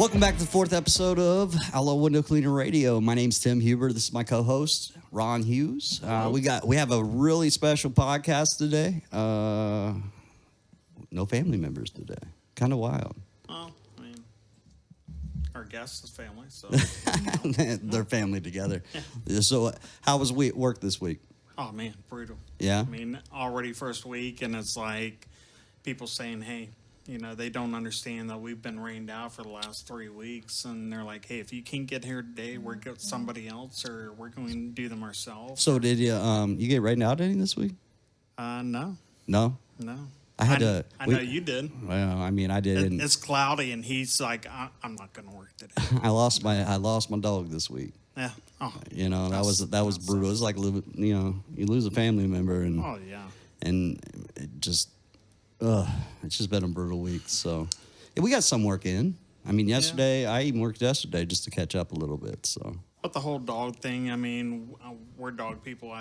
Welcome back to the fourth episode of Outlaw Window Cleaner Radio. My name's Tim Huber. This is my co-host, Ron Hughes. We have a really special podcast today. No family members today. Kind of wild. Well, I mean, our guest is family, so. They're family together. So how was work this week? Oh, man, brutal. Yeah? I mean, already first week, and it's like people saying, hey, you know, they don't understand that we've been rained out for the last 3 weeks, and they're like, hey, if you can't get here today, we're going to somebody else, or we're going to do them ourselves. So did you get rained out any this week? No. No? No. I know you did. Well, I mean, I did. It's cloudy, and he's like, I'm not going to work today. I lost my dog this week. Yeah. Oh, you know, that was brutal. It was like, you know, you lose a family member, and oh yeah, and it's just been a brutal week. So yeah, we got some work in. I mean, yesterday I even worked yesterday just to catch up a little bit. So. But the whole dog thing, I mean, we're dog people.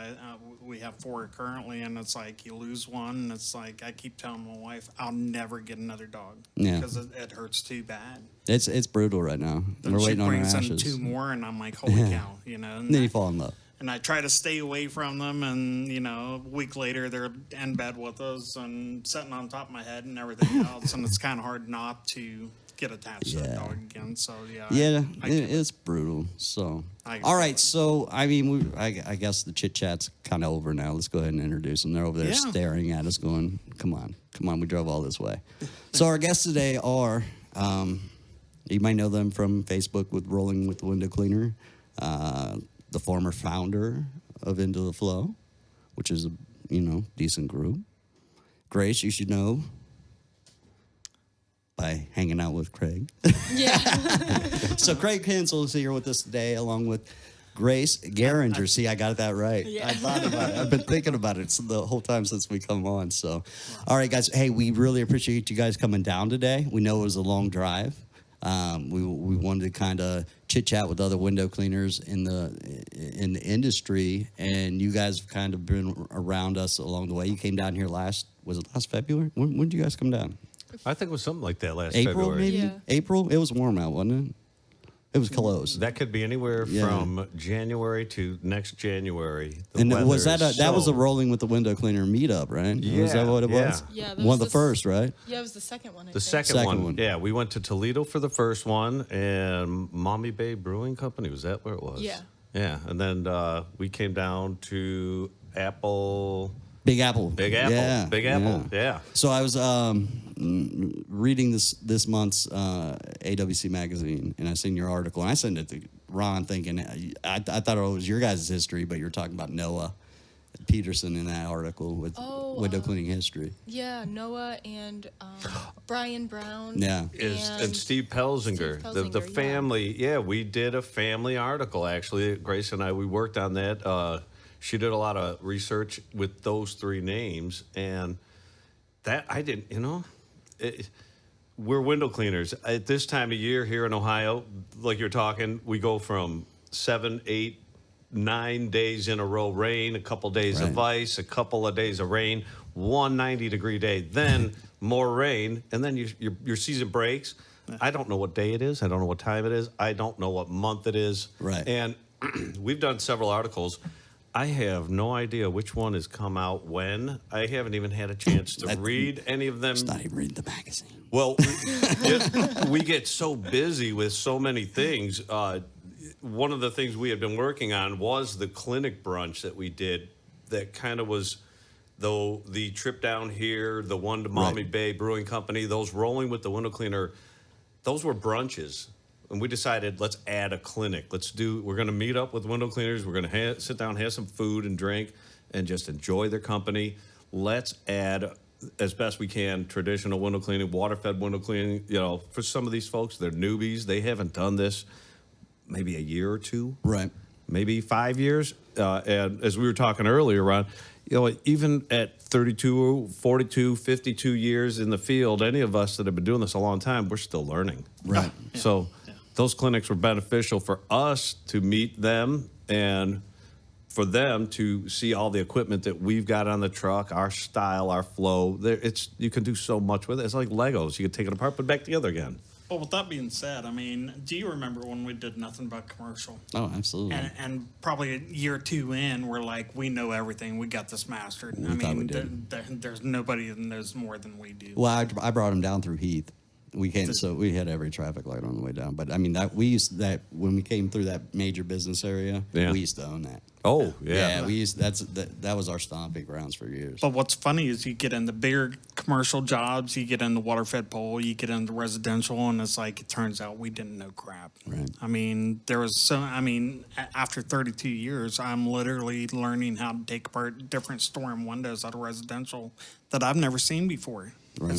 We have 4 currently, and it's like you lose one, and it's like I keep telling my wife, I'll never get another dog because it hurts too bad. It's brutal right now. Then we're waiting on our ashes. She brings in 2 more, and I'm like, holy cow, you know. And then you fall in love. And I try to stay away from them, and you know, a week later they're in bed with us and sitting on top of my head and everything else, and it's kind of hard not to get attached to the dog again. So it's brutal. So all right, so I mean, I guess the chit chat's kind of over now. Let's go ahead and introduce them. They're over there staring at us, going, "Come on, we drove all this way." So our guests today are, you might know them from Facebook with Rolling with the Window Cleaner, the former founder of Into the Flow, which is a decent group. Grace, you should know by hanging out with Craig. Yeah. So Craig Hendzel is here with us today, along with Grace Gerengher. See, I got that right. Yeah. I thought about it. I've been thinking about it the whole time since we come on. So, all right, guys. Hey, we really appreciate you guys coming down today. We know it was a long drive. We wanted to kind of chit chat with other window cleaners in the industry, and you guys have kind of been around us along the way. You came down here last February? When did you guys come down? I think it was something like that last April, February. maybe? Yeah. April? It was warm out, wasn't it? It was close. That could be anywhere from January to next January. And was that was a Rolling with the Window Cleaner meetup, right? Yeah. Was that what it was? Yeah. One of the first, right? Yeah, it was the second one. The second one. Yeah, we went to Toledo for the first one, and Mommy Bay Brewing Company, was that where it was? Yeah. Yeah, and then we came down to Big Apple. Big Apple, yeah. So I was reading this month's AWC magazine, and I seen your article, and I sent it to Ron thinking, I thought it was your guys' history, but you're talking about Noah Peterson in that article with window cleaning history. Yeah, Noah and Brian Brown. Yeah. And Steve Pelzinger. The family, we did a family article, actually. Grace and I, we worked on that. She did a lot of research with those 3 names, and that I didn't, we're window cleaners. At this time of year here in Ohio, like you're talking, we go from 7, 8, 9 days in a row rain, a couple days of ice, a couple of days of rain, one 90-degree day, then more rain, and then your season breaks. I don't know what day it is. I don't know what time it is. I don't know what month it is. Right. And we've done several articles. I have no idea which one has come out when. I haven't even had a chance to read any of them. It's not even reading the magazine. Well, we get so busy with so many things. One of the things we had been working on was the clinic brunch that we did that kind of was, though, the trip down here, the one to Mommy Bay Brewing Company, those Rolling with the Window Cleaner, those were brunches. And we decided, let's add a clinic. We're going to meet up with window cleaners. We're going to sit down, have some food and drink, and just enjoy their company. Let's add, as best we can, traditional window cleaning, water-fed window cleaning. For some of these folks, they're newbies. They haven't done this maybe a year or 2. Right. Maybe 5 years. And as we were talking earlier, Ron, even at 32, 42, 52 years in the field, any of us that have been doing this a long time, we're still learning. Right. Yeah. So those clinics were beneficial for us to meet them and for them to see all the equipment that we've got on the truck, our style, our flow. You can do so much with it. It's like Legos. You can take it apart, put it back together again. Well, with that being said, I mean, do you remember when we did nothing but commercial? Oh, absolutely. And probably a year or two in, we're like, we know everything. We got this mastered. We I thought we mean, did. there's nobody that knows more than we do. Well, I brought him down through Heath. We came, so we had every traffic light on the way down. But I mean, that we used that when we came through that major business area. Yeah. We used to own that. Oh, yeah. We used that was our stomping grounds for years. But what's funny is you get into bigger commercial jobs, you get into water-fed pole, you get into residential, and it's like it turns out we didn't know crap. Right. I mean, after 32 years, I'm literally learning how to take apart different storm windows out of residential that I've never seen before. Right.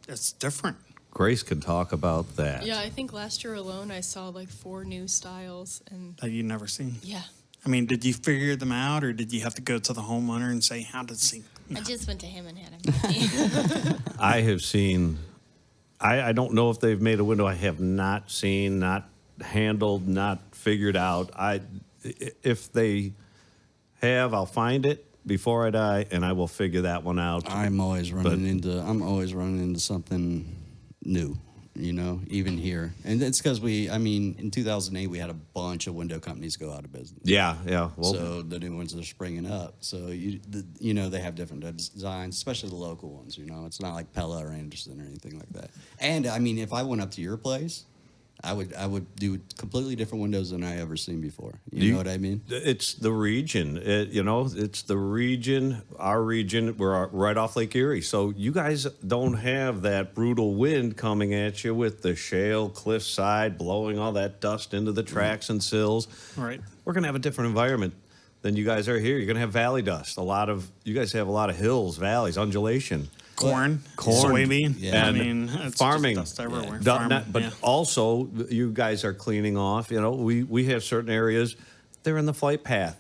It's different. Grace can talk about that. Yeah, I think last year alone I saw like 4 new styles, and That you've never seen. yeah. I mean, did you figure them out, or did you have to go to the homeowner and say, "How did see?" I just went to him and had him. I have seen, I don't know if they've made a window. I have not seen, not handled, not figured out. If they have, I'll find it before I die, and I will figure that one out. I'm always running into something new, even here. And it's because in 2008, we had a bunch of window companies go out of business. Yeah. Well, So the new ones are springing up. So, they have different designs, especially the local ones, It's not like Pella or Anderson or anything like that. And, if I went up to your place, I would do completely different windows than I ever seen before. You know what I mean? it's the region. It's the region, our region. We're right off Lake Erie. So you guys don't have that brutal wind coming at you with the shale cliffside blowing all that dust into the tracks and sills. Right. We're going to have a different environment than you guys are here. You're going to have valley dust. You guys have a lot of hills, valleys, undulation. Corn, Corn. soybean. Yeah. I mean, it's Farming. just dust everywhere. Yeah. Farming, But yeah. also, you guys are cleaning off. We have certain areas, they're in the flight path.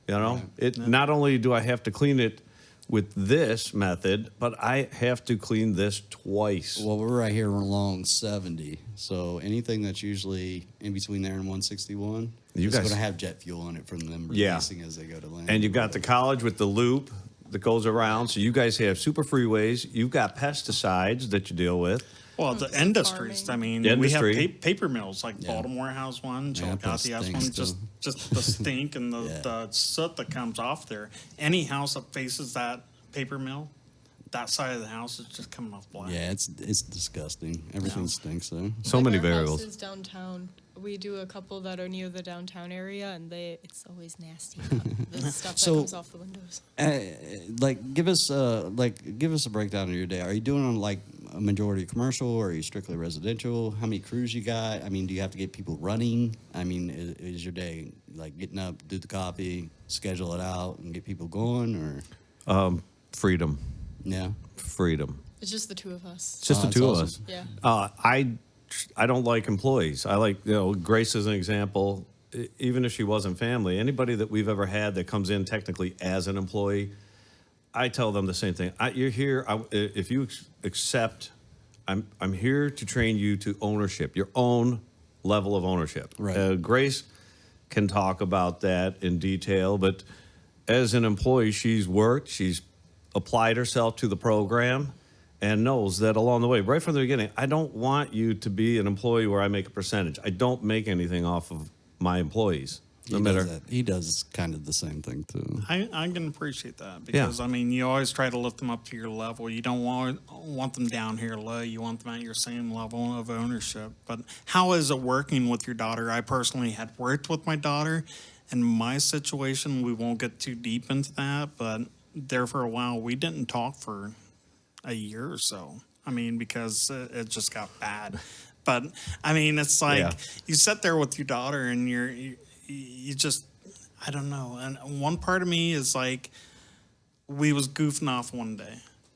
Not only do I have to clean it with this method, but I have to clean this twice. Well, we're right here along 70. So anything that's usually in between there and 161 is going to have jet fuel on it from them releasing as they go to land. And you've got the college with the loop that goes around. So you guys have super freeways. You've got pesticides that you deal with. Well, the Some industries. farming. I mean, we Industry. have paper mills like Baltimore has one, Chillicothe has stinks one. too. Just the stink and the soot that comes off there. Any house that faces that paper mill, that side of the house is just coming off black. Yeah, it's disgusting. Everything stinks there. So Like many our variables. houses downtown. We do a couple that are near the downtown area, and it's always nasty. The stuff So- that comes off the windows. Give us a breakdown of your day. Are you doing like a majority commercial, or are you strictly residential? How many crews you got? I mean, do you have to get people running? I mean, is your day like getting up, do the copy, schedule it out, and get people going, or Freedom. yeah? Freedom. It's just the two of us. It's just the that's two of awesome. us. Yeah. I don't like employees. I like, Grace is an example. Even if she wasn't family, anybody that we've ever had that comes in technically as an employee, I tell them the same thing. You're here. If you accept, I'm here to train you to ownership, your own level of ownership. Right. Grace can talk about that in detail, but as an employee, she's worked, she's applied herself to the program, and knows that along the way, right from the beginning, I don't want you to be an employee where I make a percentage. I don't make anything off of my employees. No matter. He does kind of the same thing too. I can appreciate that because I mean you always try to lift them up to your level. You don't want them down here low. You want them at your same level of ownership. But how is it working with your daughter? I personally had worked with my daughter. In my situation, we won't get too deep into that, but there for a while we didn't talk for a year or so. I mean, because it just got bad. But I mean, it's like you sit there with your daughter and you just, I don't know. And one part of me is like, we was goofing off one day,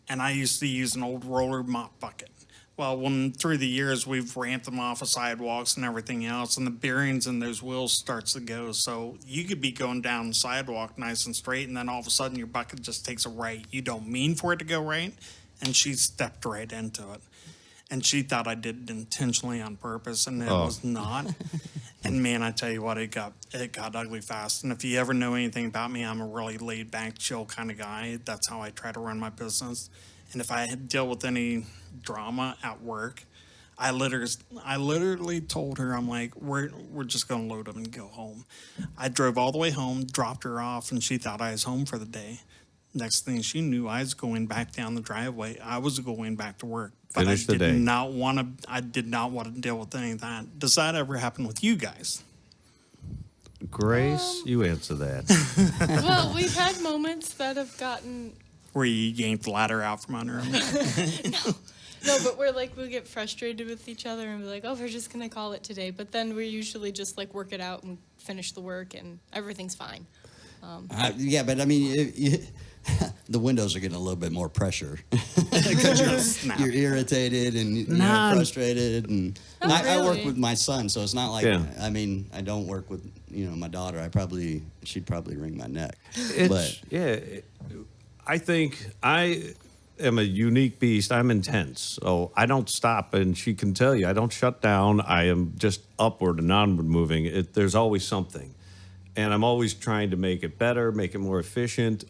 and I used to use an old roller mop bucket. Well, through the years we've ramped them off of sidewalks and everything else, and the bearings in those wheels starts to go. So you could be going down the sidewalk nice and straight, and then all of a sudden your bucket just takes a right. You don't mean for it to go right, and she stepped right into it. And she thought I did it intentionally on purpose, and it was not. And man, I tell you what, it got ugly fast. And if you ever know anything about me, I'm a really laid back, chill kind of guy. That's how I try to run my business. And if I deal with any drama at work, I literally told her, I'm like, we're just gonna load them and go home. I drove all the way home, dropped her off, and she thought I was home for the day. Next thing she knew, I was going back down the driveway. I was going back to work. But Finish the day. I did not want to deal with any of that. Does that ever happen with you guys? Grace, you answer that. Well, we've had moments that have gotten. Where you yanked the ladder out from under him? No, but we'll get frustrated with each other and be like, oh, we're just going to call it today. But then we usually just like work it out and finish the work and everything's fine. Yeah, but I mean, the windows are getting a little bit more pressure because you're irritated and you're frustrated. And I work with my son, so it's not like, I mean, I don't work with, my daughter. She'd probably wring my neck. I think I am a unique beast. I'm intense. So I don't stop, and she can tell you, I don't shut down. I am just upward and onward moving. There's always something. And I'm always trying to make it better, make it more efficient.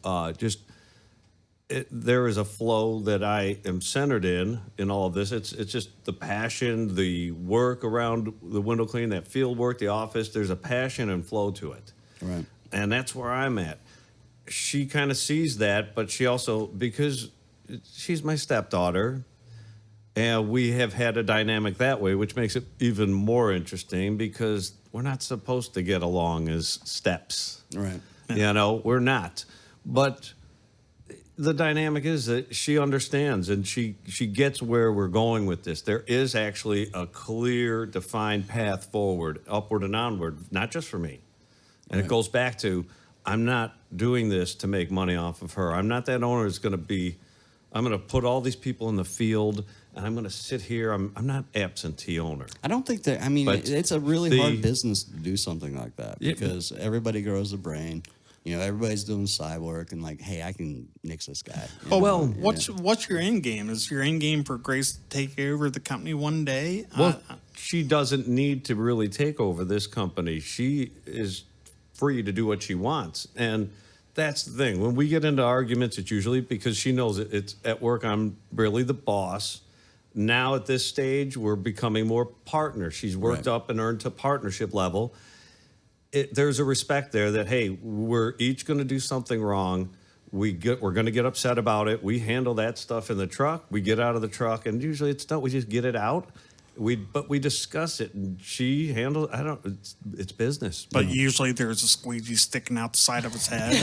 There is a flow that I am centered in all of this. It's just the passion, the work around the window cleaning, that field work, the office. There's a passion and flow to it. Right. And that's where I'm at. She kind of sees that, but she also, because she's my stepdaughter, and we have had a dynamic that way, which makes it even more interesting because we're not supposed to get along as steps. Right. We're not. But the dynamic is that she understands and she gets where we're going with this. There is actually a clear, defined path forward, upward and onward, not just for me. And it goes back to, I'm not doing this to make money off of her. I'm not that owner that's going to be, I'm going to put all these people in the field and I'm going to sit here. I'm not absentee owner. I don't think that, it's a really hard business to do something like that because everybody grows a brain. Everybody's doing side work and like, hey, I can nix this guy. What's your end game? Is your end game for Grace to take over the company one day? Well, she doesn't need to really take over this company. She is free to do what she wants. And that's the thing. When we get into arguments, it's usually because she knows it's at work, I'm really the boss. Now at this stage, we're becoming more partners. She's worked up and earned to partnership level. There's a respect there that, hey, we're each going to do something wrong. We're going to get upset about it. We handle that stuff in the truck. We get out of the truck, and usually it's not. We just get it out. But we discuss it, and she handles. It's business. But usually there's a squeegee sticking out the side of his head.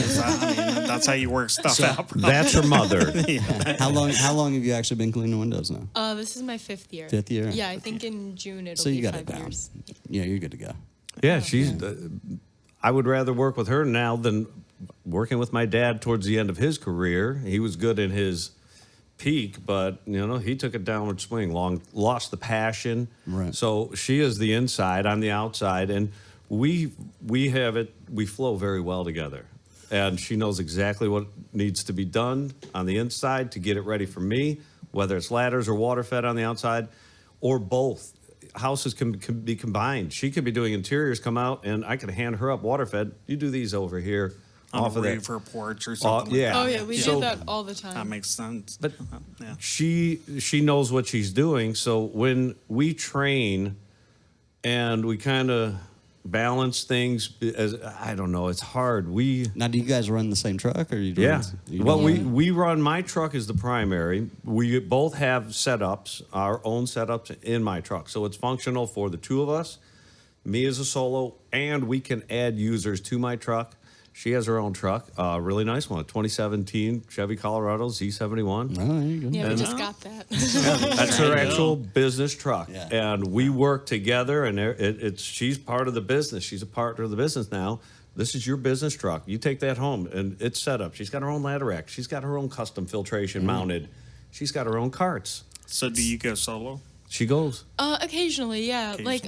That's how you work stuff out. That's her mother. How long have you actually been cleaning windows now? This is my 5th year. 5th year? Yeah, I think in June it'll so you be got 5 it down. years. Yeah, you're good to go. Yeah, she's. I would rather work with her now than working with my dad towards the end of his career. He was good in his peak, but he took a downward swing. Lost the passion. Right. So she is the inside, I'm the outside, and we have it. We flow very well together, and she knows exactly what needs to be done on the inside to get it ready for me, whether it's ladders or water fed on the outside, or both. Houses can be combined. She could be doing interiors, come out, and I could hand her up water fed. You do these over here. Off of that porch or something. Oh yeah, we do that all the time. That makes sense. But she knows what she's doing. So when we train and we kind of balance things, I don't know, it's hard. Now, do you guys run the same truck, or are you? We run. My truck is the primary. We both have setups, our own setups in my truck, so it's functional for the two of us. Me as a solo, and we can add users to my truck. She has her own truck, a really nice one, a 2017 Chevy Colorado Z71. Oh, there you go. Yeah, we just got that. That's her actual business truck. Yeah. And we work together, and she's part of the business. She's a partner of the business now. This is your business truck. You take that home, and it's set up. She's got her own ladder rack. She's got her own custom filtration mounted. She's got her own carts. So do you go solo? She goes. Occasionally, yeah. Like,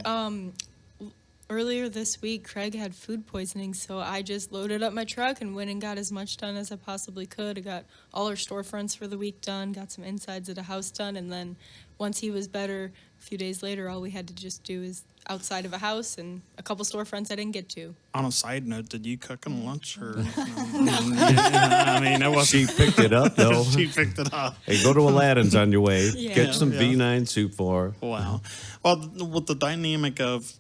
earlier this week, Craig had food poisoning, so I just loaded up my truck and went and got as much done as I possibly could. I got all our storefronts for the week done, got some insides of the house done, and then once he was better, a few days later, all we had to just do is outside of a house and a couple storefronts I didn't get to. On a side note, did you cook him lunch or? I mean, it was She picked it up, though. She picked it up. Hey, go to Aladdin's on your way. Yeah. Get some Yeah. V9 soup for her. Wow. Well, with the dynamic of,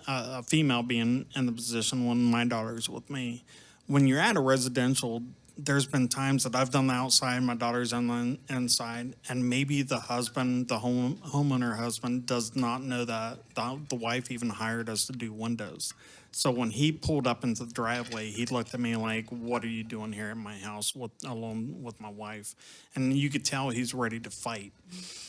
a female being in the position when my daughter's with me, when you're at a residential, there's been times that I've done the outside, my daughter's on the inside, and maybe the husband, the homeowner husband, does not know that the wife even hired us to do windows. So when he pulled up into the driveway, he looked at me like, "What are you doing here at my house alone with my wife?" And you could tell he's ready to fight.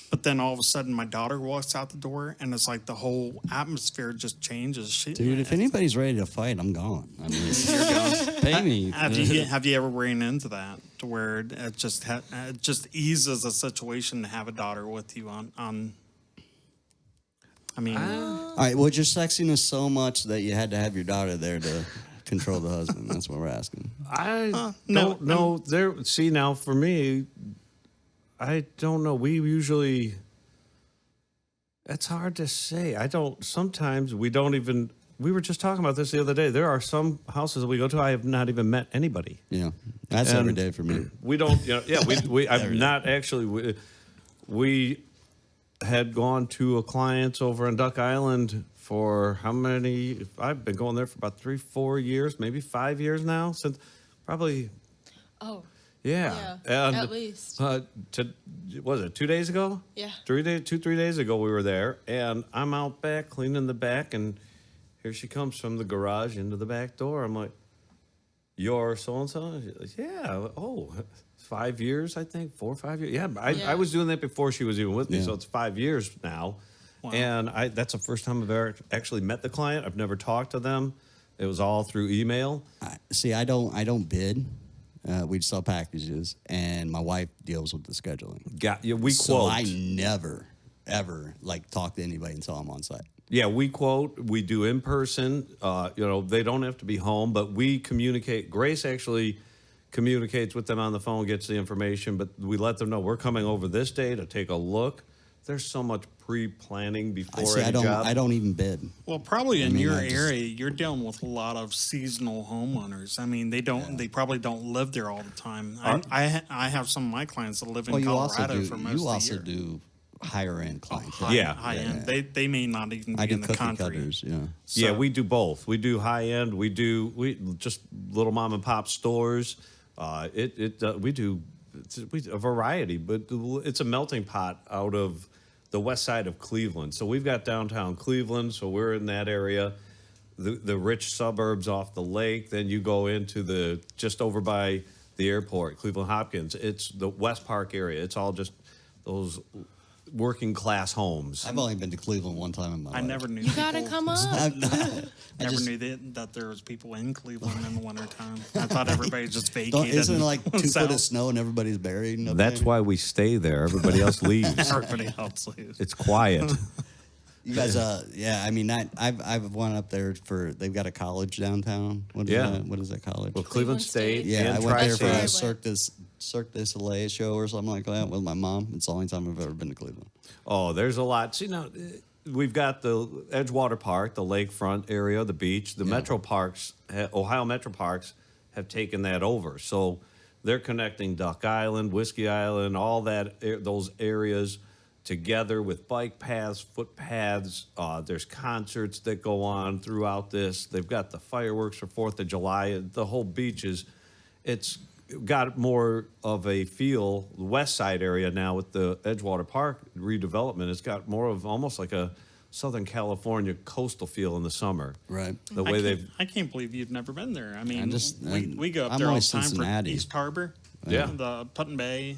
But then all of a sudden, my daughter walks out the door, and it's like the whole atmosphere just changes. Dude, if anybody's ready to fight, I'm gone. I mean, pay me. Have you ever ran into that to where it just eases a situation to have a daughter with you on? I mean, All right, was your sexiness so much that you had to have your daughter there to control the husband? That's what we're asking. I no, don't know. See, now for me, I don't know. We usually, it's hard to say. Sometimes we don't even, we were just talking about this the other day. There are some houses that we go to, I have not even met anybody. Yeah, that's And every day for me. We don't, I've not actually, we had gone to a client over in Duck Island for how many, I've been going there for about 3-4 years, maybe 5 years now, since probably. Oh. Yeah, Yeah, and at least. Was it 2 days ago? Yeah. 3 days ago we were there, and I'm out back cleaning the back, and here she comes from the garage into the back door. I'm like, "You're so and so?" Yeah. Oh, 5 years, I think, 4 or 5 years. Yeah, I was doing that before she was even with me, Yeah. so it's 5 years now. Wow. And that's the first time I've ever actually met the client. I've never talked to them. It was all through email. I don't bid. We sell packages, and my wife deals with the scheduling. We So quote. I never, ever talk to anybody until I'm on site. Yeah, we quote, we do in person. They don't have to be home, but we communicate. Grace actually communicates with them on the phone, gets the information, but we let them know we're coming over this day to take a look. There's so much pre-planning before any job. I don't even bid. well, probably in your I just- area, you're dealing with a lot of seasonal homeowners. I mean, they probably don't live there all the time. I have some of my clients that live in Well, you also Colorado do. for most You of the also year. do higher end clients. High end. They may not even be I do in the cookie country. cutters. Yeah. Yeah, So- we do both. We do high end. We just little mom and pop stores. We do a variety, but it's a melting pot out of the west side of Cleveland. So we've got downtown Cleveland, so we're in that area. The rich suburbs off the lake. Then you go into just over by the airport, Cleveland Hopkins. It's the West Park area. It's all just those working class homes. I've only been to Cleveland one time in my life. I never knew. You gotta come up. Never knew that there was people in Cleveland in the wintertime. I thought everybody just vacated. Isn't it like 2 foot south. of snow and everybody's buried? And That's why we stay there. Everybody else leaves. Everybody else leaves. It's quiet. You guys, I've went up there they've got a college downtown. What is that college? Well, Cleveland State. Yeah, and I went there for a Tri-State. Cirque du Soleil show or something like that with my mom. It's the only time I've ever been to Cleveland. Oh, there's a lot. See, now we've got the Edgewater Park, the lakefront area, the beach. The Metro Parks, Ohio Metro Parks, have taken that over. So they're connecting Duck Island, Whiskey Island, all those areas together with bike paths, footpaths. There's concerts that go on throughout this. They've got the fireworks for 4th of July. The whole beach it's got more of a feel. The west side area now with the Edgewater Park redevelopment, it's got more of almost like a Southern California coastal feel in the summer. Right. The way I can't believe you've never been there. I mean, we go up I'm there all only the time Cincinnati. for East Harbor, Yeah. the Putnam Bay,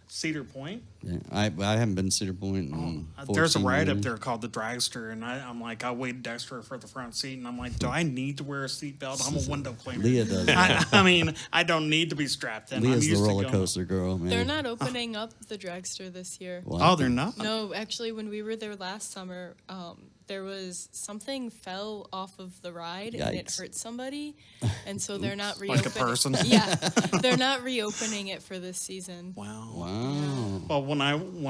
Cedar Point. Yeah, I haven't been to Cedar Point in There's a 14 ride up years. there called the Dragster, and I'm like, I waited extra for the front seat, and I'm like, do I need to wear a seatbelt? I'm a window cleaner. Leah does. I mean, I don't need to be strapped in. Leah's I'm the used roller to going. coaster girl, man. They're not opening up the dragster this year. Wow. Oh, they're not. No, actually, when we were there last summer, there was something fell off of the ride and it Yikes. hurt somebody, and so they're not Like reopening. a person? Yeah, they're not reopening it for this season. Wow. Wow. Well, when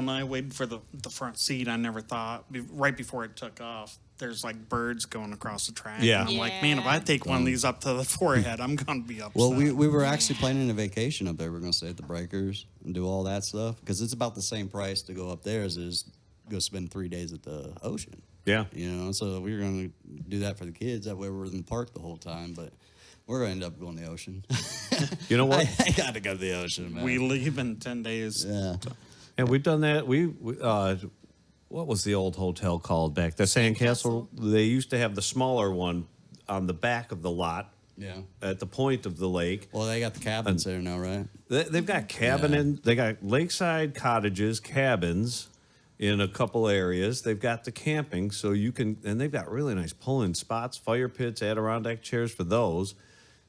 I waited for the front seat, I never thought right before it took off. There's like birds going across the track. Yeah. And I'm like, man, if I take one of these up to the forehead, I'm gonna be upset. Well, we were actually planning a vacation up there. We're going to stay at the Breakers and do all that stuff because it's about the same price to go up there as it is to go spend 3 days at the ocean. Yeah. You know, so we were going to do that for the kids. That way we're in the park the whole time, but we're going to end up going to the ocean. You know what? I got to go to the ocean, man. we leave in 10 days. Yeah. And we've done that. What was the old hotel called back? The Sandcastle. They used to have the smaller one on the back of the lot Yeah. at the point of the lake. Well, they got the cabins there now, right? They've got they got lakeside cottages, cabins in a couple areas. They've got the camping, so you can, and they've got really nice pull-in spots, fire pits, Adirondack chairs for those.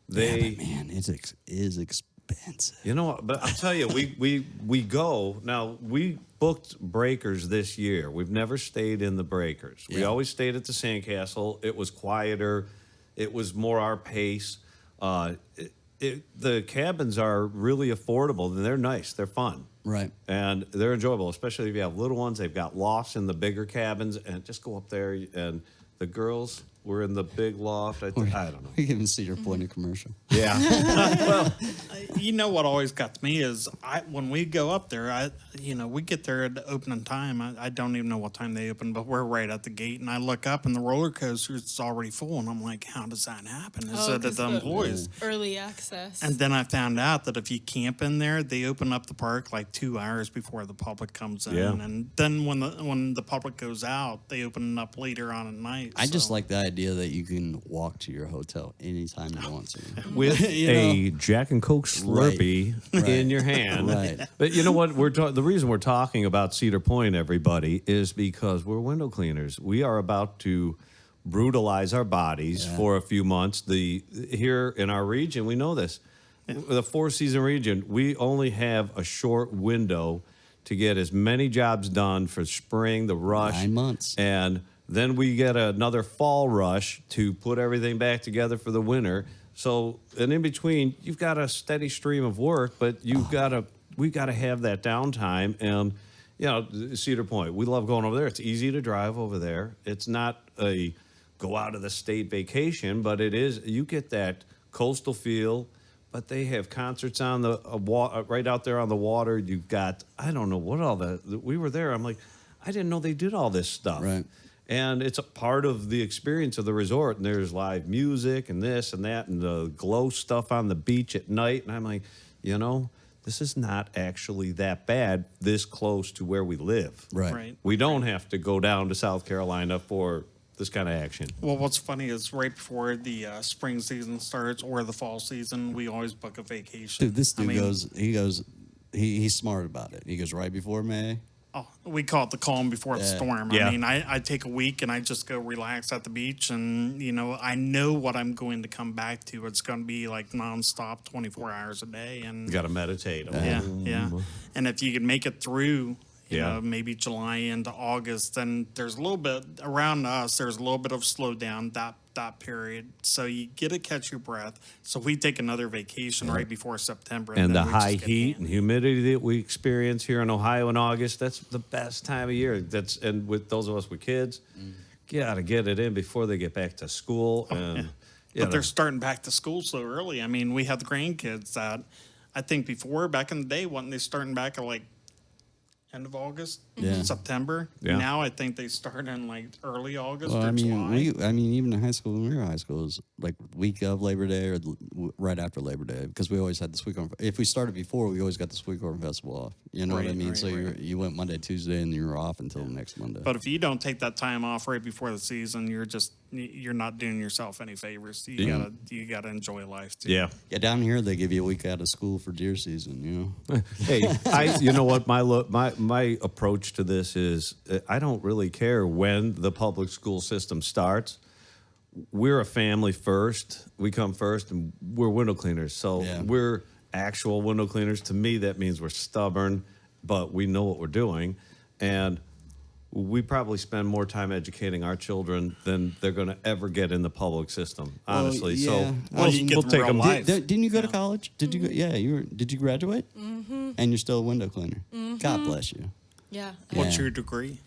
Yeah, but man, it is expensive. You know what? But I'll tell you, we go now. We booked Breakers this year. We've never stayed in the Breakers. We Yeah. always stayed at the Sandcastle. It was quieter. It was more our pace. The cabins are really affordable and they're nice. They're fun. Right. And they're enjoyable, especially if you have little ones. They've got lofts in the bigger cabins, and just go up there. And the girls were in the big loft. I don't know. We can even see your point of commercial. Yeah. You know what always got to me is when we go up there, we get there at the opening time. I don't even know what time they open, but we're right at the gate, and I look up and the roller coaster is already full, and I'm like, how does that happen? Is it at 'cause the employees? Early access. And then I found out that if you camp in there, they open up the park like 2 hours before the public comes in, Yeah. and then when the public goes out, they open it up later on at night. I just so. like the idea that you can walk to your hotel anytime you want to. With You a Jack and Coke Slurpee in your hand. Right. But you know what? The reason we're talking about Cedar Point, everybody, is because we're window cleaners. We are about to brutalize our bodies for a few months. Here in our region, we know this. The four-season region, we only have a short window to get as many jobs done for spring, the rush. 9 months. And then we get another fall rush to put everything back together for the winter. So, and in between, you've got a steady stream of work, but we've got to have that downtime. And, you know, Cedar Point, we love going over there. It's easy to drive over there. It's not a go out of the state vacation, but it is, you get that coastal feel. But they have concerts on the right out there on the water. You've got, I don't know what all that. We were there. I'm like, I didn't know they did all this stuff. Right. And it's a part of the experience of the resort. And there's live music and this and that and the glow stuff on the beach at night. And I'm like, you know, this is not actually that bad this close to where we live. Right. We don't have to go down to South Carolina for this kind of action. Well, what's funny is right before the spring season starts or the fall season, we always book a vacation. Dude, this dude he's smart about it. He goes right before May. Oh, we call it the calm before the storm. Yeah. I mean, I take a week and I just go relax at the beach, and I know what I'm going to come back to. It's going to be like nonstop, 24 hours a day, and You got to meditate. yeah. And if you can make it through, you Yeah. know, maybe July into August, then there's a little bit around us. There's a little bit of slowdown that period, so you get to catch your breath. So we take another vacation right before September, And the then we just high get heat and hammered. humidity that we experience here in Ohio in August, that's the best time of year. And with those of us with kids, got to get it in before they get back to school. And But they're starting back to school so early. I mean, we have the grandkids that I think before, back in the day, wasn't they starting back at like end of August, September? Yeah. Now I think they start in like early August Well, or I mean, July. even in high school, when we were in high school, it was like week of Labor Day or right after Labor Day because we always had the Sweetcorn. If we started before, we always got the Sweetcorn Festival off. You know what I Right, mean? right, So right. you went Monday, Tuesday, and you were off until next Monday. But if you don't take that time off right before the season, you're not doing yourself any favors. You gotta enjoy life too. yeah. Yeah, down here they give you a week out of school for deer season. You know. Hey, you know what? My approach to this is I don't really care when the public school system starts. We're a family first. We come first, and we're window cleaners. So Yeah. we're actual window cleaners. To me, that means we're stubborn, but we know what we're doing. And we probably spend more time educating our children than they're going to ever get in the public system, honestly. yeah. So Well, you get them take real them. life. Didn't you go to college? Did you go? Yeah, did you graduate? Mm-hmm. And you're still a window cleaner. Mm-hmm. God bless you. Yeah. What's Yeah. your degree?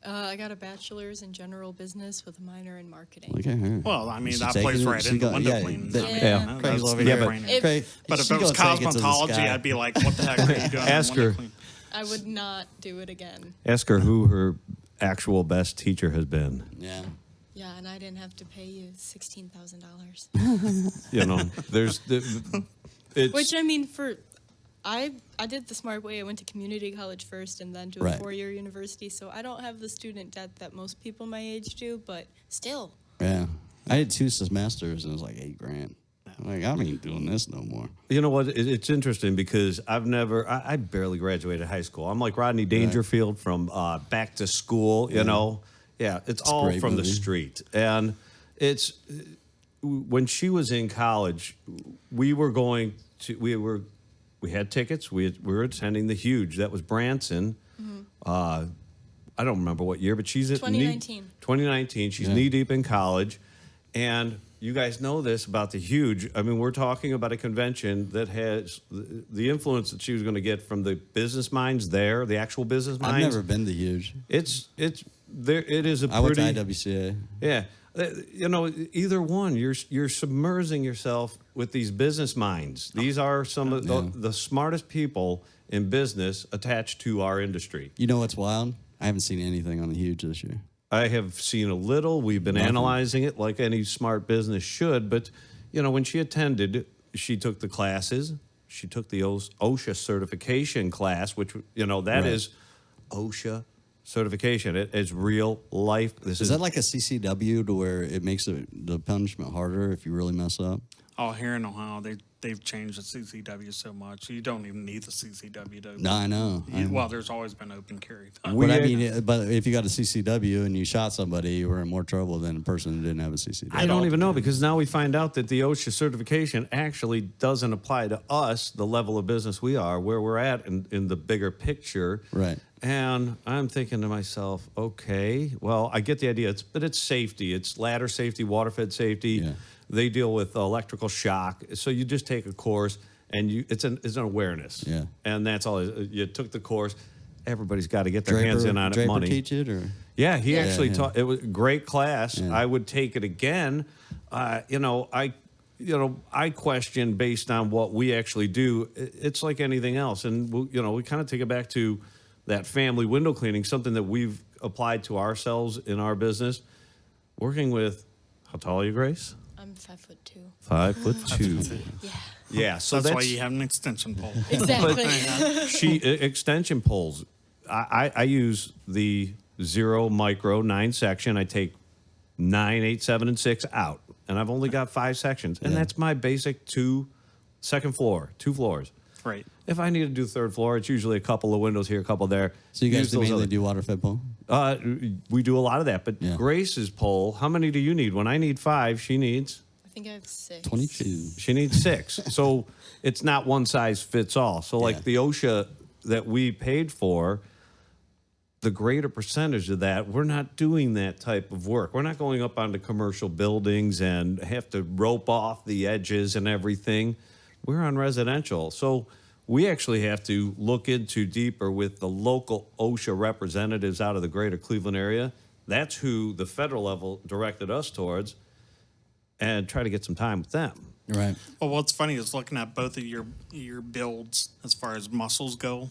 I got a bachelor's in general business with a minor in marketing. Look at her. Well, I mean, She's that taking plays it- right she into got- window yeah, cleaning. that- I mean, Yeah. that's Craig's over a here. no-brainer. If- Craig, But if she it was gonna take it to the cosmetology, sky. I'd be like, what the heck are you doing? Ask in window her. cleaning? I would not do it again. Ask her who her actual best teacher has been. Yeah. Yeah, and I didn't have to pay you $16,000. You know, it's Which I mean, I did the smart way. I went to community college first and then to a Right. 4-year university. So I don't have the student debt that most people my age do, but still. Yeah. I had 2 semesters and it was like $8,000. I'm like, I ain't doing this no more. You know what? It's interesting because I barely graduated high school. I'm like Rodney Dangerfield from Back to School, you know? Yeah, it's a all great from the movie. street. And when she was in college, we had tickets. We were attending the Huge. That was Branson. I don't remember what year, but she's at 2019. 2019. She's Yeah. knee deep in college. And you guys know this about the Huge. I mean, we're talking about a convention that has the influence that she was going to get from the business minds there, the actual business minds. I've never been to Huge. It's there. It is a I went pretty. to IWCA. Yeah, you know, either one. You're submersing yourself with these business minds. These are some of the smartest people in business attached to our industry. You know what's wild? I haven't seen anything on the Huge this year. I have seen a little. We've been analyzing it like any smart business should. But, you know, when she attended, she took the classes. She took the OSHA certification class, which, you know, that is OSHA certification. It's real life. Is that like a CCW to where it makes the punishment harder if you really mess up? Oh, here in Ohio, they've changed the CCW so much. You don't even need the CCW to. No, I know. Well, there's always been open carry. But I mean, but if you got a CCW and you shot somebody, you were in more trouble than a person who didn't have a CCW. I don't even know, because now we find out that the OSHA certification actually doesn't apply to us, the level of business we are, where we're at in the bigger picture. Right. And I'm thinking to myself, okay, well, I get the idea. But it's safety. It's ladder safety, water fed safety. Yeah. They deal with electrical shock. So you just take a course, and it's an awareness. Yeah. And that's all. You took the course. Everybody's got to get their hands in on it. Draper Money. teach it, or Yeah, he actually yeah. taught. It was a great class. Yeah. I would take it again. I question based on what we actually do. It's like anything else, and we kind of take it back to that family window cleaning, something that we've applied to ourselves in our business. Working with, how tall are you, Grace? I'm 5'2". 5'2". Yeah. Yeah, so That's why you have an extension pole. Exactly. Extension poles. I use the 0 micro 9 section. I take 9, 8, 7, and 6 out, and I've only got 5 sections, and that's my basic 2 floors. Right. If I need to do 3rd floor, it's usually a couple of windows here, a couple there. so you guys Use those mainly other- do water fed pole? We do a lot of that, but Yeah. Grace's pole. How many do you need? When I need 5, she needs. I think I have 6. 22. She needs 6. So it's not one size fits all. So Yeah. like the OSHA that we paid for, the greater percentage of that, we're not doing that type of work. We're not going up onto commercial buildings and have to rope off the edges and everything. We're on residential. So we actually have to look into deeper with the local OSHA representatives out of the greater Cleveland area. That's who the federal level directed us towards, and try to get some time with them. Right. Well, what's funny is looking at both of your builds as far as muscles go.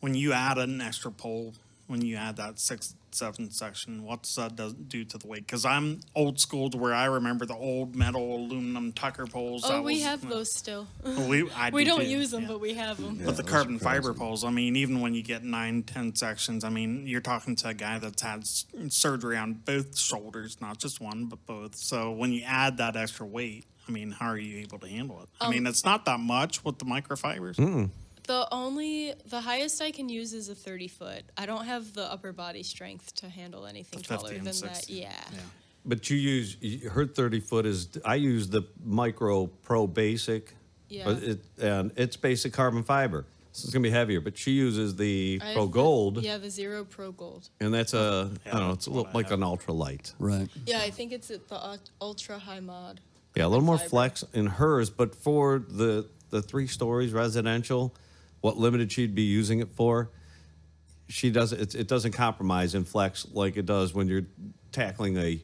When you add an extra pole, when you add that 6, 7 section, what's that do to the weight? Because I'm old school to where I remember the old metal aluminum Tucker poles. Oh, we have those still. We We don't too, use them, yeah. but we have them. But the those carbon are crazy. fiber poles, I mean, even when you get 9, 10 sections, I mean, you're talking to a guy that's had surgery on both shoulders, not just one, but both. So when you add that extra weight, I mean, how are you able to handle it? I mean, it's not that much with the microfibers. The highest I can use is a 30-foot. I don't have the upper body strength to handle anything 50 taller and than 60. that. Yeah. But you use her 30-foot is. I use the Micro Pro Basic. Yeah. And it's basic carbon fiber. So it's gonna be heavier, but she uses the I Pro have Gold, Yeah, the Zero Pro Gold. and that's I don't know, it's a little what I like have. an ultra light. Right. Yeah, I think it's at the ultra high mod. Yeah, a little more Fiber. flex in hers, but for the 3 stories residential, what limited she'd be using it for, she doesn't. It doesn't compromise in flex like it does when you're tackling a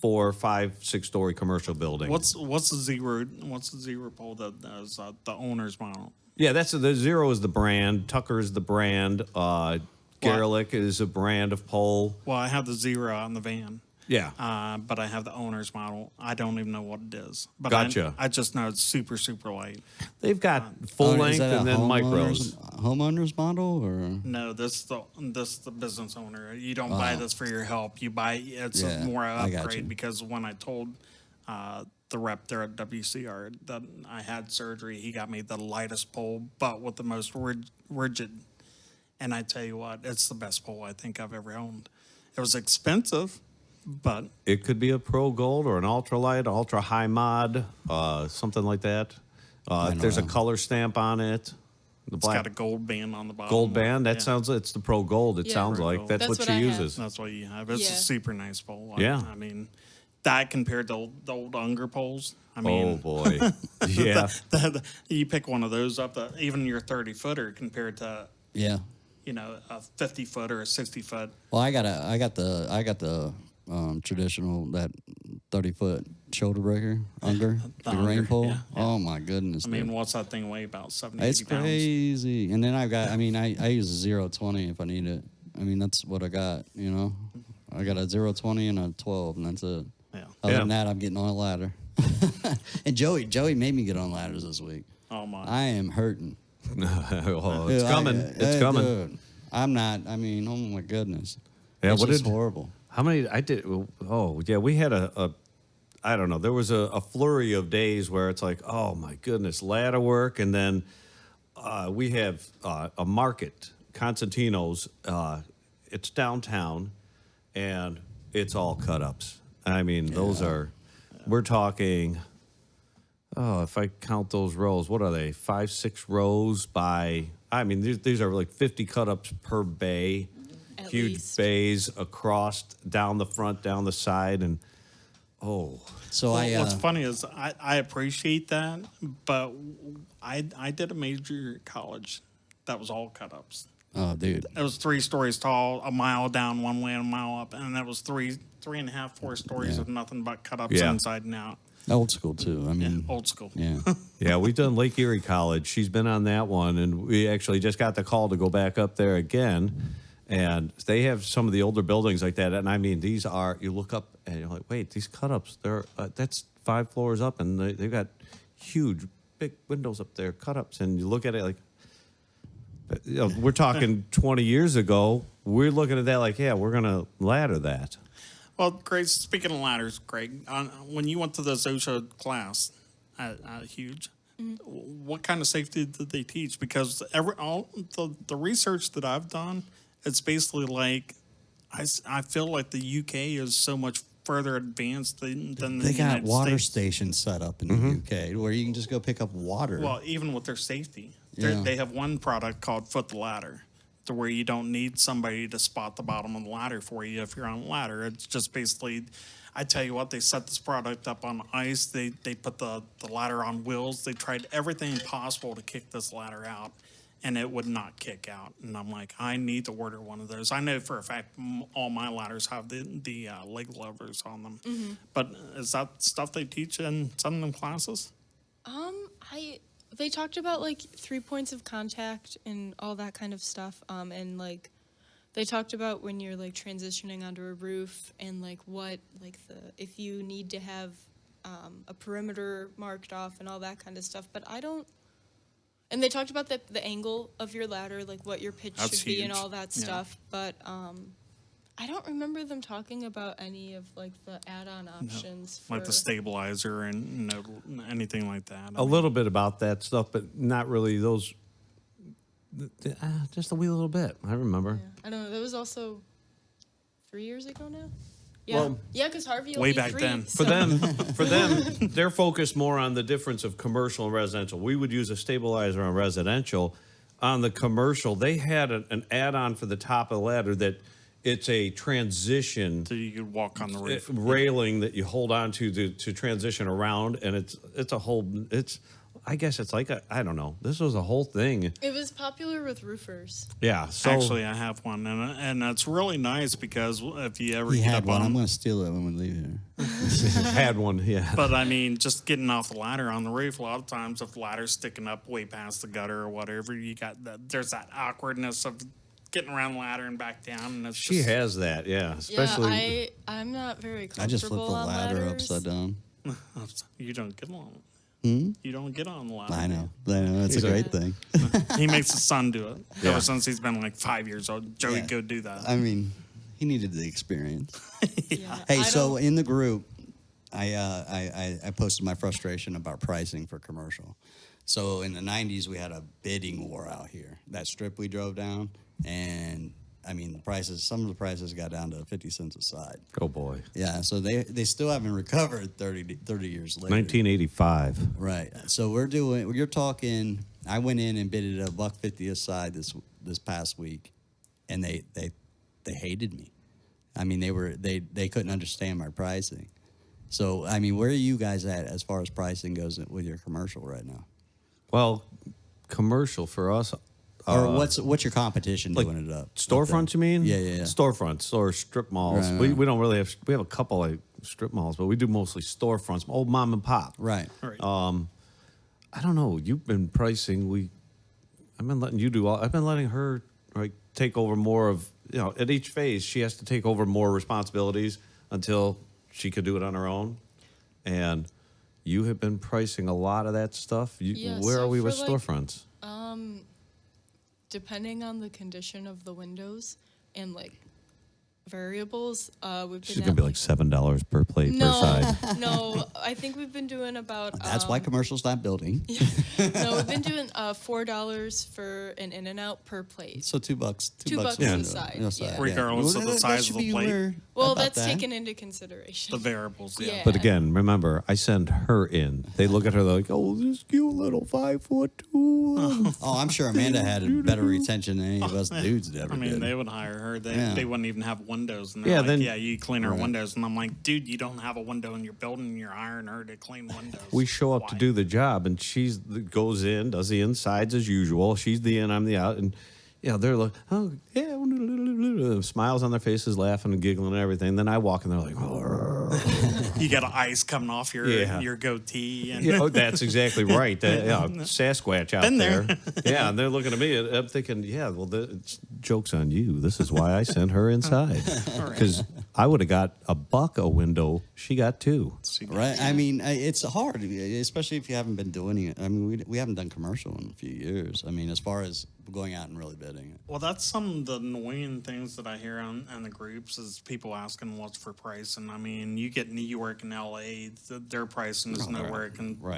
4, 5, 6-story commercial building. What's the zero pole that is the owner's model? Yeah, that's the Zero is the brand. Tucker is the brand. Gerengher is a brand of pole. Well, I have the Zero on the van. Yeah. But I have the owner's model. I don't even know what it is. But Gotcha. I just know it's super, super light. They've got full Is length that a and then micros. Homeowners model or? No, this the business owner. You don't buy this for your help. You buy it's Yeah, more I got you. upgrade because when I told the rep there at WCR that I had surgery, he got me the lightest pole, but with the most rigid. And I tell you what, it's the best pole I think I've ever owned. It was expensive, but It could be a Pro Gold or an ultralight, ultra high mod, something like that. If there's a color stamp on it, the it's black got a gold band on the bottom. gold band. That Yeah. sounds. It's the Pro Gold. It Yeah. sounds Pro like Gold. that's That's what what she I have. uses. That's what you have. It's Yeah. a super nice pole. Yeah. I mean, that compared to the old Unger poles. I Oh mean, boy, yeah. you pick one of those up, even your 30-footer compared to, Yeah. a 50-foot or a 60-foot. Well, I got the traditional that 30-foot shoulder breaker under the Unger, rain pole. yeah. Oh my goodness! I mean, dude. what's that thing weigh? About 70, It's 80 pounds? crazy. And then I've got. I mean, I use a 0-20 if I need it. I mean, that's what I got. I got a 0-20 and a 12, and that's it. Yeah. Other Yeah. than that, I'm getting on a ladder. And Joey made me get on ladders this week. Oh, my. I am hurting. Oh, it's Dude, coming. It's coming. Dude, I'm not. I mean, oh my goodness. Yeah, it's what just did- horrible. How many? I did. Oh, yeah. We had I don't know. There was a flurry of days where it's like, oh my goodness, ladder work, and then we have a market, Constantino's. It's downtown, and it's all cut ups. I mean, those are. We're talking. Oh, if I count those rows, what are they? 5, 6 rows by. I mean, these are like 50 cut ups per bay. At Huge least. bays across, down the front, down the side, and So Well, what's funny is I appreciate that, but I did a major college that was all cut ups. oh, dude. It was 3 stories tall, a mile down one way and a mile up, and that was 3.5, 4 stories Yeah. of nothing but cut ups Yeah. inside and out. Old school too. I mean, Old school. yeah. yeah, we've done Lake Erie College. She's been on that one, and we actually just got the call to go back up there again. And they have some of the older buildings like that, and I mean, these are. You look up and you're like, wait, these cut ups. They're that's 5 floors up, and they've got huge, big windows up there, cut ups, and you look at it like. We're talking 20 years ago. We're looking at that like, yeah, we're gonna ladder that. Well, Greg, speaking of ladders, Greg, when you went to the OSHA class at Huge, what kind of safety did they teach? Because all the research that I've done, it's basically like I feel like the UK is so much further advanced than the They got United water States. stations set up in the UK where you can just go pick up water. Well, even with their safety, Yeah. they have one product called Foot the Ladder, to where you don't need somebody to spot the bottom of the ladder for you if you're on a ladder. It's just basically, I tell you what, they set this product up on ice. They put the ladder on wheels. They tried everything possible to kick this ladder out, and it would not kick out. And I'm like, I need to order one of those. I know for a fact all my ladders have the leg levers on them. But is that stuff they teach in some of them classes? They talked about like 3 points of contact and all that kind of stuff. And like they talked about when you're like transitioning onto a roof and like what like if you need to have a perimeter marked off and all that kind of stuff. But I don't. And they talked about the angle of your ladder, like what your pitch That's should be and huge. all that Yeah. stuff. But I don't remember them talking about any of like the add-on options for Like the stabilizer and anything like that. A little bit about that stuff, but not really those. Just a wee little bit. I remember. Yeah. I don't know. That was also 3 years ago now. Yeah, Well, yeah, because Harvey will way be back free, then. For them, they're focused more on the difference of commercial and residential. We would use a stabilizer on residential. on the commercial, they had an add-on for the top of the ladder that it's a transition. So you could walk on the roof. Railing that you hold on to transition around, and it's a whole. I guess it's like I don't know. This was a whole thing. It was popular with roofers. Yeah. So Actually, I have one, and it's really nice because if you ever He get had up one. on, I'm going to steal it when we leave here. had one. Yeah. but I mean, just getting off the ladder on the roof. A lot of times, if the ladder's sticking up way past the gutter or whatever, you got that. There's that awkwardness of getting around the ladder and back down. And it's She just, has that. Yeah. Especially. I'm not very comfortable I just flipped the on ladder ladders. upside down. You don't get on. Hmm? You don't get on the ladder. I know. It's a He's a- great thing. He makes his son do it. Yeah. Ever since he's been like 5 years old, Joey, Yeah. go do that. I mean, he needed the experience. Yeah, Hey, I so don't- in the group, I posted my frustration about pricing for commercial. So in the 90s, we had a bidding war out here. That strip we drove down, and I mean, the prices. Some of the prices got down to 50 cents a side. Oh boy. Yeah, so they still haven't recovered 30 years later. 1985. Right. So you're talking. I went in and bid it at $1.50 a side this past week, and they hated me. I mean, they couldn't understand my pricing. So I mean, where are you guys at as far as pricing goes with your commercial right now? Well, commercial for us. Or what's your competition like doing it up? Storefronts, you mean? Yeah. Storefronts or strip malls. Right. We don't really have. We have a couple of strip malls, but we do mostly storefronts, old mom and pop. Right. Right. I don't know. You've been pricing. I've been letting you do all. I've been letting her take over more of. At each phase, she has to take over more responsibilities until she could do it on her own. And you have been pricing a lot of that stuff. Yeah, where so are we for, with like, storefronts? Depending on the condition of the windows and like variables, we've been She's at, gonna be like $7 per plate per side. No, I think we've been doing about. That's why commercials not building. No, we've been doing $4 for an in and out per plate. So $2. $2 $2 a window, side, yeah. Regardless of the that size should of the be plate. where- Well, about that's that. taken into consideration. The variables, yeah. Yeah. But again, remember, I send her in. They look at her like, "Oh, this cute little 5'2". Oh, I'm sure Amanda had a better retention than any of us dudes ever I mean, did. they would hire her. Yeah. They wouldn't even have windows. And they're Yeah, like, then- yeah, you clean our Right. windows. And I'm like, dude, you don't have a window in your building and you're hiring her to clean windows. We show up to Why? do the job, and goes in, does the insides as usual. She's the in, I'm the out, and they're like, oh yeah, smiles on their faces, laughing and giggling and everything. Then I walk in, they're like, You got ice coming off your goatee. And that's exactly right. Sasquatch out Been there. there. Yeah, and they're looking at me, and I'm thinking, joke's on you. This is why I sent her inside, because I would have got $1 a window. She got 2. Right. I mean, it's hard, especially if you haven't been doing it. I mean, we haven't done commercial in a few years. I mean, as far as going out and really bidding it. Well, that's some of the annoying things that I hear on the groups is people asking what's for price. And I mean, you get New York and LA, their pricing is nowhere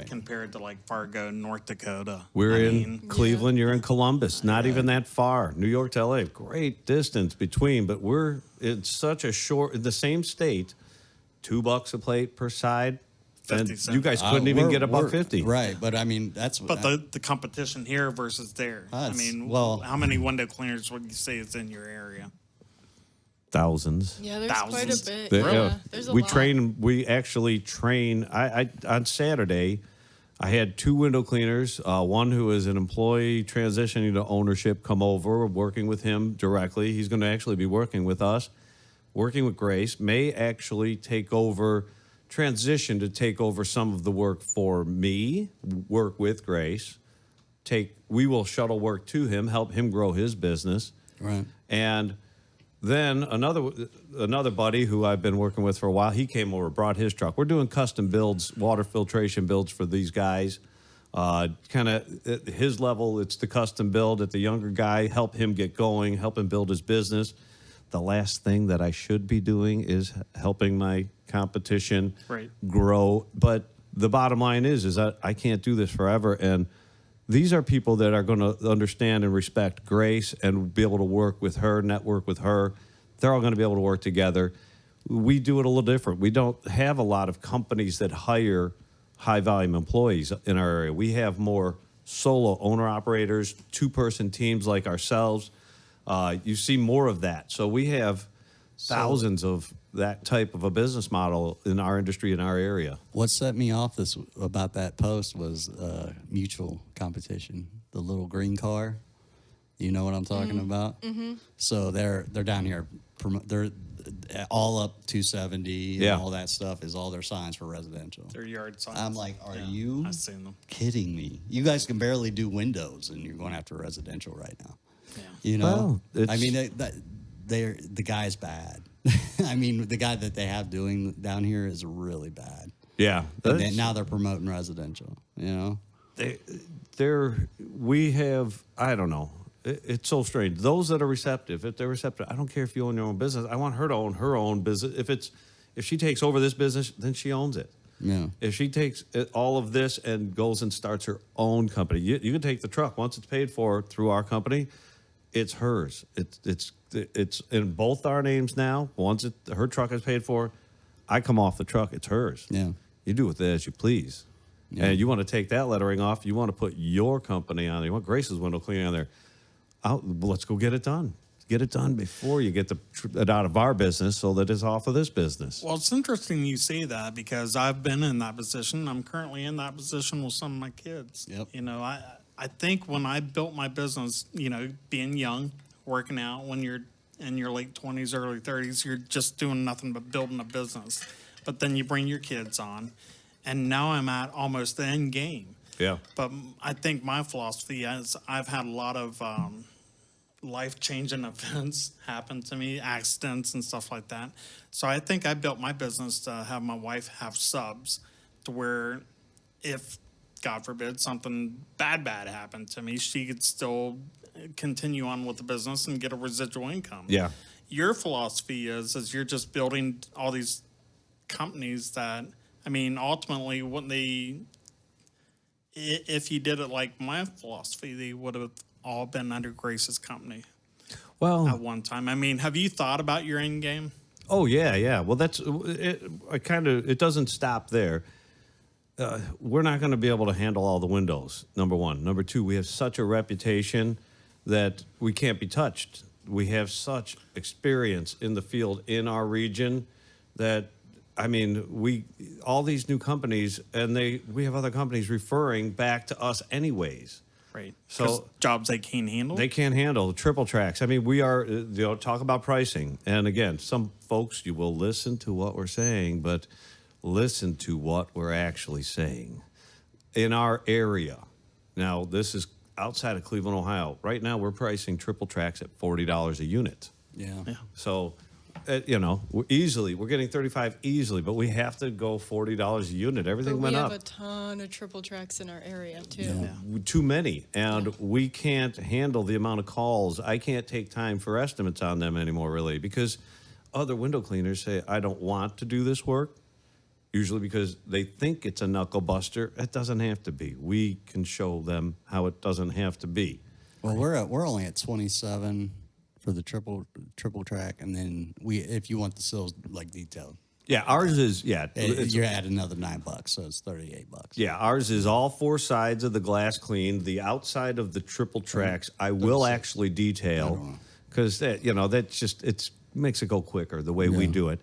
compared to like Fargo, North Dakota. We're I in mean, Cleveland. You're in Columbus. Not even that far. New York to LA, great distance between. But we're in such a in the same state, $2 a plate per side. 50 And cents. you guys couldn't even get $1.50. Right. But I mean, that's But the competition here versus there. I mean, how many window cleaners would you say is in your area? Thousands. Yeah, there's Thousands. quite a bit. There- Yeah, there's a we lot. We actually train. I on Saturday, I had 2 window cleaners. One who is an employee transitioning to ownership come over, working with him directly. He's going to actually be working with us, working with Grace. May actually take over some of the work for me. Work with Grace. We will shuttle work to him, help him grow his business. Right. And then another buddy who I've been working with for a while, he came over, brought his truck. We're doing custom builds, water filtration builds for these guys. Kind of at his level, it's the custom build. At the younger guy, help him get going, help him build his business. The last thing that I should be doing is helping my competition grow. But the bottom line is that I can't do this forever. And these are people that are going to understand and respect Grace and be able to work with her, network with her. They're all going to be able to work together. We do it a little different. We don't have a lot of companies that hire high-volume employees in our area. We have more solo owner-operators, two-person teams like ourselves. You see more of that. So we have thousands of that type of a business model in our industry, in our area. What set me off about that post was mutual competition. The little green car. You know what I'm talking about? Mm-hmm. So they're down here. They're all up 270 and all that stuff is all their signs for residential. Their yard signs. I'm like, are you I've seen them. kidding me? You guys can barely do windows, and you're going after residential right now. Yeah. You know, Well, I mean, the guy's bad. I mean, the guy that they have doing down here is really bad. Yeah. And then now they're promoting residential. You know, we have, I don't know. It's so strange. Those that are receptive, if they're receptive, I don't care if you own your own business. I want her to own her own business. If she takes over this business, then she owns it. Yeah. If she takes all of this and goes and starts her own company, you can take the truck once it's paid for through our company. It's hers. It's in both our names now. Once her truck is paid for, I come off the truck. It's hers. Yeah. You do with it as you please. Yeah. And you want to take that lettering off. You want to put your company on there. You want Grace's window cleaning on there. Let's go get it done. Get it done before you get it out of our business so that it's off of this business. Well, it's interesting you say that because I've been in that position. I'm currently in that position with some of my kids. Yep. You know, I think when I built my business, you know, being young, working out when you're in your late 20s, early 30s, you're just doing nothing but building a business. But then you bring your kids on, and now I'm at almost the end game. Yeah. But I think my philosophy is I've had a lot of life-changing events happen to me, accidents and stuff like that. So I think I built my business to have my wife have subs to where if, God forbid, something bad happened to me, she could still continue on with the business and get a residual income. Yeah. Your philosophy is you're just building all these companies that, I mean, ultimately, if you did it like my philosophy, they would have all been under Grace's company. Well, at one time. I mean, have you thought about your end game? Oh yeah. Well, that's it. It doesn't stop there. We're not going to be able to handle all the windows. Number one. Number two, we have such a reputation that we can't be touched. We have such experience in the field in our region that, I mean, all these new companies, and we have other companies referring back to us anyways. Right. So jobs they can't handle. They can't handle triple tracks. I mean, we are, talk about pricing. And again, some folks, you will listen to what we're saying, but listen to what we're actually saying. In our area, now this is outside of Cleveland, Ohio. Right now, we're pricing triple tracks at $40 a unit. Yeah. So, we're getting 35 easily, but we have to go $40 a unit. Everything went up. We have a ton of triple tracks in our area, too. Yeah. Too many, and we can't handle the amount of calls. I can't take time for estimates on them anymore, really, because other window cleaners say, I don't want to do this work, usually because they think it's a knuckle buster. It doesn't have to be. We can show them how it doesn't have to be. Well, we're only at 27 for the triple track, and then if you want the sills like detailed. Yeah, ours is you're at another $9, so it's $38. Yeah, ours is all four sides of the glass cleaned. The outside of the triple tracks, I will actually detail because that just makes it go quicker the way we do it.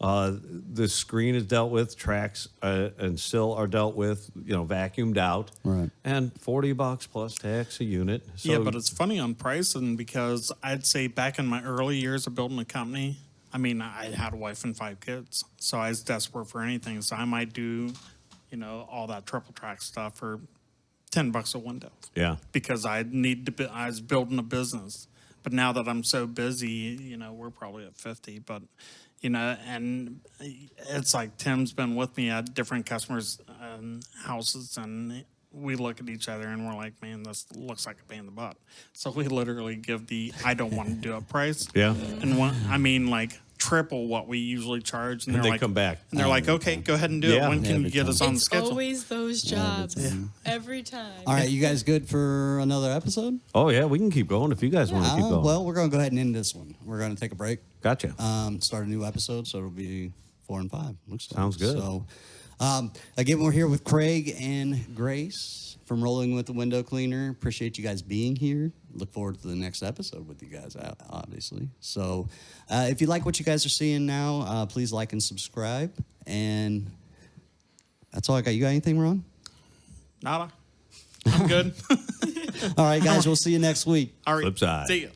The screen is dealt with, tracks and sill are dealt with, vacuumed out, right? And $40 plus tax a unit. So, yeah, but it's funny on pricing because I'd say back in my early years of building a company, I mean, I had a wife and 5 kids, so I was desperate for anything. So I might do, all that triple track stuff for $10 a window. Yeah, because I was building a business. But now that I'm so busy, we're probably at 50, but. And it's like Tim's been with me at different customers' houses, and we look at each other and we're like, man, this looks like a pain in the butt. So we literally give I don't want to do it price. Yeah. And triple what we usually charge. And they come back. And they're like, okay, go ahead and do it. When can you get us on the schedule? It's always those jobs. Every time. All right, you guys good for another episode? Oh, yeah, we can keep going if you guys want to keep going. Well, we're going to go ahead and end this one. We're going to take a break. Gotcha. Start a new episode, so it'll be 4 and 5. Looks like. Sounds good. So, Again, we're here with Craig and Grace from Rolling with the Window Cleaner. Appreciate you guys being here. Look forward to the next episode with you guys, obviously. So if you like what you guys are seeing now, please like and subscribe. And that's all I got. You got anything, Ron? Nada. I'm good. All right, guys, we'll see you next week. All right. Flip side. See ya.